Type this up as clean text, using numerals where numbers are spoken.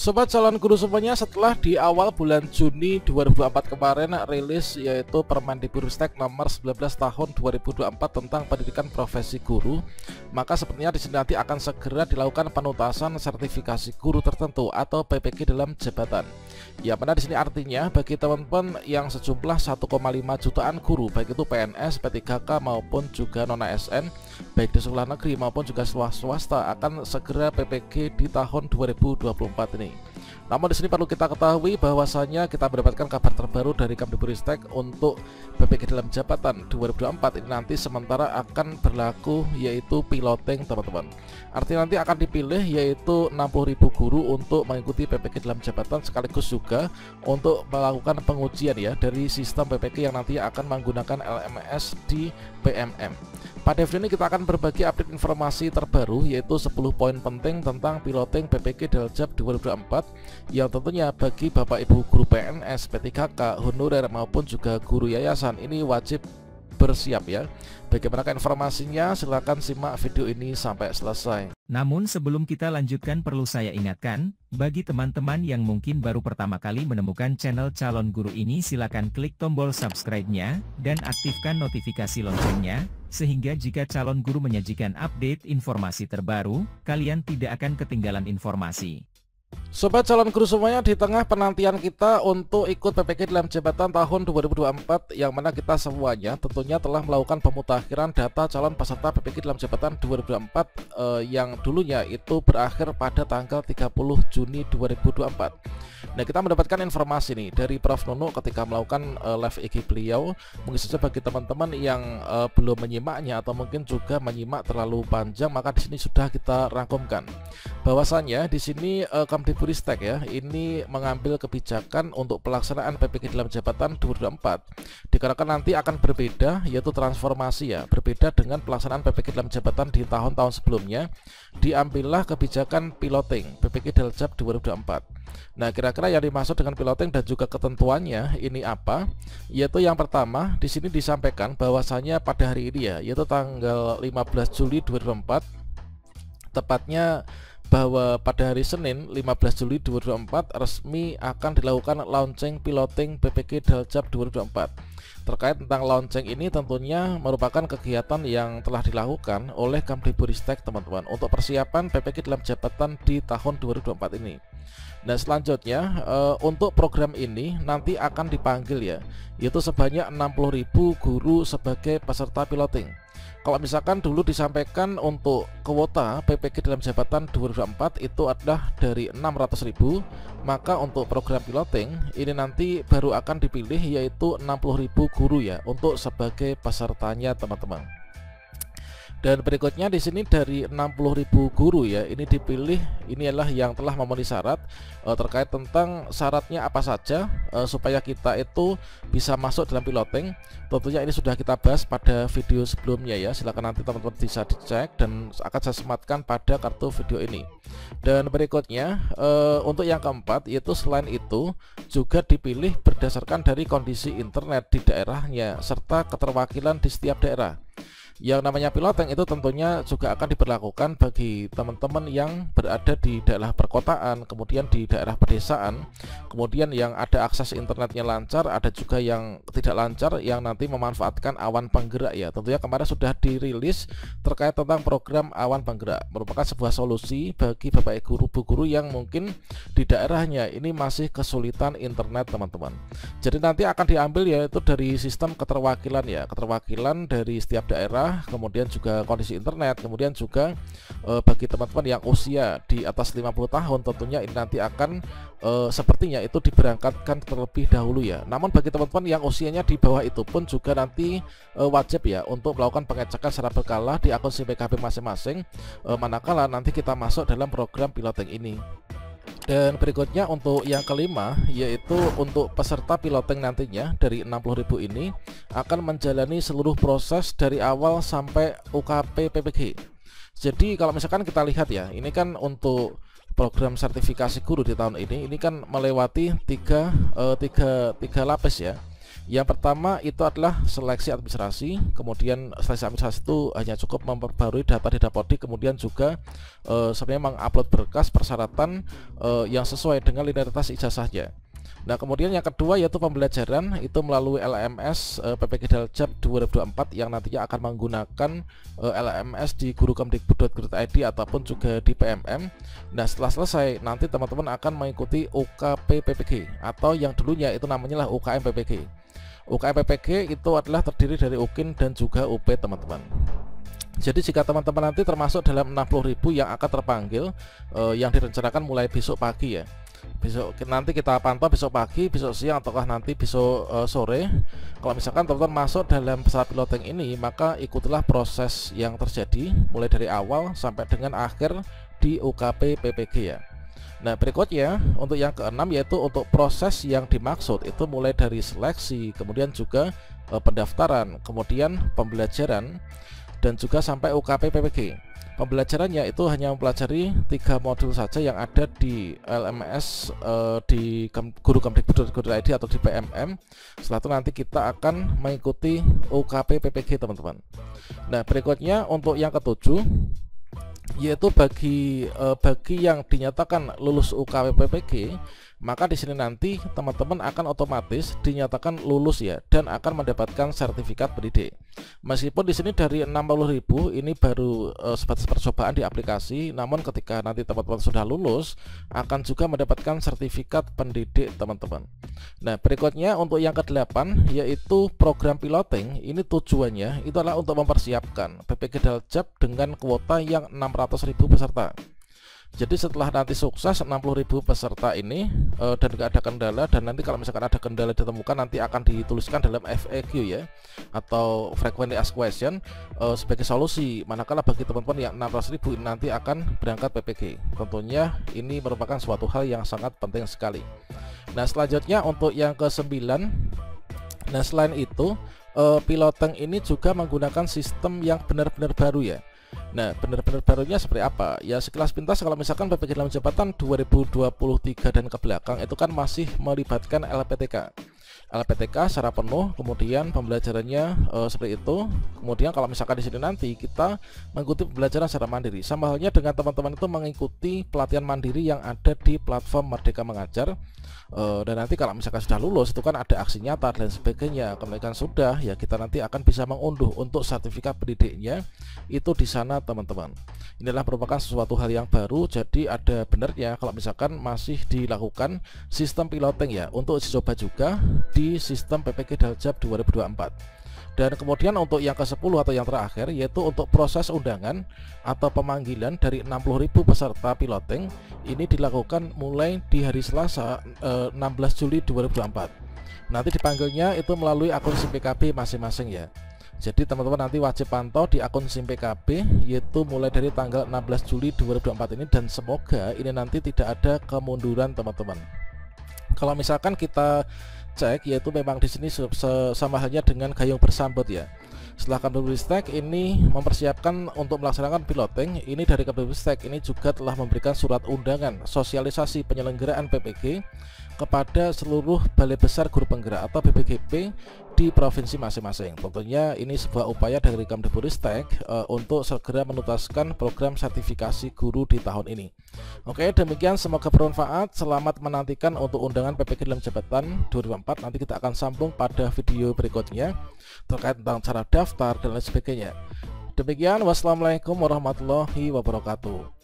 Sobat calon guru semuanya, setelah di awal bulan Juni 2024 kemarin rilis yaitu Permendikbudristek nomor 19 tahun 2024 tentang pendidikan profesi guru, maka sepertinya di sini nanti akan segera dilakukan penuntasan sertifikasi guru tertentu atau PPG dalam jabatan. Ya, mana di sini artinya bagi teman-teman yang sejumlah 1,5 jutaan guru, baik itu PNS, P3K maupun juga non-ASN, baik di sekolah negeri maupun juga swasta akan segera PPG di tahun 2024 ini. Namun di sini perlu kita ketahui bahwasanya kita mendapatkan kabar terbaru dari Kemdikbudristek untuk PPG dalam jabatan 2024 ini nanti sementara akan berlaku yaitu piloting, teman-teman. Artinya nanti akan dipilih yaitu 60.000 guru untuk mengikuti PPG dalam jabatan, sekaligus juga untuk melakukan pengujian ya dari sistem PPG yang nanti akan menggunakan LMS di PMM. Pada video ini kita akan berbagi update informasi terbaru yaitu 10 poin penting tentang piloting PPG Daljab 2024 yang tentunya bagi Bapak Ibu guru PNS, P3K, honorer maupun juga guru yayasan ini wajib bersiap ya. Bagaimana informasinya? Silahkan simak video ini sampai selesai. Namun sebelum kita lanjutkan perlu saya ingatkan, bagi teman-teman yang mungkin baru pertama kali menemukan channel Calon Guru ini, silakan klik tombol subscribe-nya dan aktifkan notifikasi loncengnya, sehingga jika calon guru menyajikan update informasi terbaru, kalian tidak akan ketinggalan informasi. Sobat calon guru semuanya, di tengah penantian kita untuk ikut PPG dalam jabatan tahun 2024 yang mana kita semuanya tentunya telah melakukan pemutakhiran data calon peserta PPG dalam jabatan 2024 yang dulunya itu berakhir pada tanggal 30 Juni 2024. Nah, kita mendapatkan informasi nih dari Prof Nunu ketika melakukan live IG beliau. Mungkin saja bagi teman-teman yang belum menyimaknya atau mungkin juga menyimak terlalu panjang, maka di sini sudah kita rangkumkan bahwasanya di sini Kemdikbudristek ya ini mengambil kebijakan untuk pelaksanaan PPG dalam jabatan 2024 dikarenakan nanti akan berbeda, yaitu transformasi ya, berbeda dengan pelaksanaan PPG dalam jabatan di tahun-tahun sebelumnya. Diambillah kebijakan piloting PPG Daljab 2024. Nah, kira-kira yang dimaksud dengan piloting dan juga ketentuannya ini apa? Yaitu yang pertama di sini disampaikan bahwasanya pada hari ini ya, yaitu tanggal 15 Juli 2024, tepatnya bahwa pada hari Senin 15 Juli 2024 resmi akan dilakukan launching piloting PPG Daljab 2024. Terkait tentang launching ini tentunya merupakan kegiatan yang telah dilakukan oleh Kemdikbudristek, teman-teman, untuk persiapan PPG dalam jabatan di tahun 2024 ini. Nah, selanjutnya untuk program ini nanti akan dipanggil ya, yaitu sebanyak 60.000 guru sebagai peserta piloting. Kalau misalkan dulu disampaikan untuk kuota PPG dalam jabatan 2024 itu adalah dari 600.000, maka untuk program piloting ini nanti baru akan dipilih yaitu 60.000 guru ya untuk sebagai pesertanya, teman-teman. Dan berikutnya di sini dari 60.000 guru ya ini dipilih, ini adalah yang telah memenuhi syarat terkait tentang syaratnya apa saja supaya kita itu bisa masuk dalam piloting. Tentunya ini sudah kita bahas pada video sebelumnya ya, silahkan nanti teman-teman bisa dicek dan akan saya sematkan pada kartu video ini. Dan berikutnya untuk yang keempat, yaitu selain itu juga dipilih berdasarkan dari kondisi internet di daerahnya serta keterwakilan di setiap daerah. Yang namanya piloting itu tentunya juga akan diberlakukan bagi teman-teman yang berada di daerah perkotaan, kemudian di daerah pedesaan, kemudian yang ada akses internetnya lancar, ada juga yang tidak lancar yang nanti memanfaatkan awan penggerak ya. Tentunya kemarin sudah dirilis terkait tentang program awan penggerak, merupakan sebuah solusi bagi Bapak Ibu guru yang mungkin di daerahnya ini masih kesulitan internet, teman-teman. Jadi nanti akan diambil yaitu dari sistem keterwakilan ya, keterwakilan dari setiap daerah, kemudian juga kondisi internet, kemudian juga bagi teman-teman yang usia di atas 50 tahun tentunya ini nanti akan sepertinya itu diberangkatkan terlebih dahulu ya. Namun bagi teman-teman yang usianya di bawah itu pun juga nanti wajib ya untuk melakukan pengecekan secara berkala di akun SIM PKB masing-masing manakala nanti kita masuk dalam program piloting ini. Dan berikutnya untuk yang kelima, yaitu untuk peserta piloting nantinya dari 60.000 ini akan menjalani seluruh proses dari awal sampai UKP PPG. Jadi kalau misalkan kita lihat ya, ini kan untuk program sertifikasi guru di tahun ini kan melewati tiga lapis ya. Yang pertama itu adalah seleksi administrasi. Kemudian seleksi administrasi itu hanya cukup memperbarui data di Dapodik, kemudian juga sebenarnya mengupload berkas persyaratan yang sesuai dengan linearitas ijazahnya. Nah, kemudian yang kedua yaitu pembelajaran, itu melalui LMS PPK Daljab 2024 yang nantinya akan menggunakan LMS di gurukemdikbud.go.id ataupun juga di PMM. Nah, setelah selesai nanti teman-teman akan mengikuti UKP PPG atau yang dulunya itu namanya lah UKM PPG. UKM PPG itu adalah terdiri dari UKIN dan juga UP, teman-teman. Jadi jika teman-teman nanti termasuk dalam 60.000 yang akan terpanggil yang direncanakan mulai besok pagi ya. Besok nanti kita pantau besok pagi, besok siang, ataukah nanti besok sore. Kalau misalkan teman-teman masuk dalam pesawat piloting ini, maka ikutilah proses yang terjadi mulai dari awal sampai dengan akhir di UKP PPG ya. Nah, berikutnya untuk yang keenam yaitu untuk proses yang dimaksud itu mulai dari seleksi, kemudian juga pendaftaran, kemudian pembelajaran, dan juga sampai UKP PPG. Pembelajarannya itu hanya mempelajari 3 modul saja yang ada di LMS di gurukemdikbud.go.id atau di PMM. Setelah itu nanti kita akan mengikuti UKP PPG, teman-teman. Nah, berikutnya untuk yang ketujuh yaitu bagi yang dinyatakan lulus UKP PPG, maka di sini nanti teman-teman akan otomatis dinyatakan lulus ya, dan akan mendapatkan sertifikat pendidik. Meskipun di sini dari 60.000 ini baru sebatas percobaan di aplikasi, namun ketika nanti teman-teman sudah lulus akan juga mendapatkan sertifikat pendidik, teman-teman. Nah, berikutnya untuk yang ke-8 yaitu program piloting. Ini tujuannya itu adalah untuk mempersiapkan PPG Daljab dengan kuota yang 600.000 peserta. Jadi setelah nanti sukses 60.000 peserta ini dan gak ada kendala, dan nanti kalau misalkan ada kendala ditemukan nanti akan dituliskan dalam FAQ ya, atau frequently asked question sebagai solusi manakala bagi teman-teman yang 600.000 ini nanti akan berangkat PPG. Tentunya ini merupakan suatu hal yang sangat penting sekali. Nah, selanjutnya untuk yang ke-9, nah selain itu piloting ini juga menggunakan sistem yang benar-benar baru ya. Nah, benar-benar barunya seperti apa? Ya sekilas pintas, kalau misalkan PPG dalam jabatan 2023 dan ke belakang itu kan masih melibatkan LPTK secara penuh, kemudian pembelajarannya seperti itu. Kemudian kalau misalkan di sini nanti kita mengikuti pembelajaran secara mandiri, sama halnya dengan teman-teman itu mengikuti pelatihan mandiri yang ada di platform Merdeka Mengajar. Dan nanti kalau misalkan sudah lulus itu kan ada aksi nyata dan sebagainya. Kemudian sudah ya, kita nanti akan bisa mengunduh untuk sertifikat pendidiknya itu di sana, teman-teman. Inilah merupakan sesuatu hal yang baru, jadi ada benarnya kalau misalkan masih dilakukan sistem piloting ya, untuk uji coba juga di sistem PPG Daljab 2024. Dan kemudian untuk yang ke-10 atau yang terakhir yaitu untuk proses undangan atau pemanggilan dari 60.000 peserta piloting ini dilakukan mulai di hari Selasa 16 Juli 2024. Nanti dipanggilnya itu melalui akun SIM PKB masing-masing ya. Jadi teman-teman nanti wajib pantau di akun SIM PKB yaitu mulai dari tanggal 16 Juli 2024 ini, dan semoga ini nanti tidak ada kemunduran, teman-teman. Kalau misalkan kita cek yaitu memang di sini sama halnya dengan gayung bersambut ya. Setelah Kemdikbudristek ini mempersiapkan untuk melaksanakan piloting, ini dari Kemdikbudristek ini juga telah memberikan surat undangan sosialisasi penyelenggaraan PPG kepada seluruh balai besar guru penggerak atau BPGP di provinsi masing-masing. Tentunya ini sebuah upaya dari Kemdikbudristek untuk segera menuntaskan program sertifikasi guru di tahun ini. Oke, demikian, semoga bermanfaat. Selamat menantikan untuk undangan PPG dalam jabatan 2024. Nanti kita akan sambung pada video berikutnya terkait tentang cara daftar dan lain sebagainya. Demikian, wassalamualaikum warahmatullahi wabarakatuh.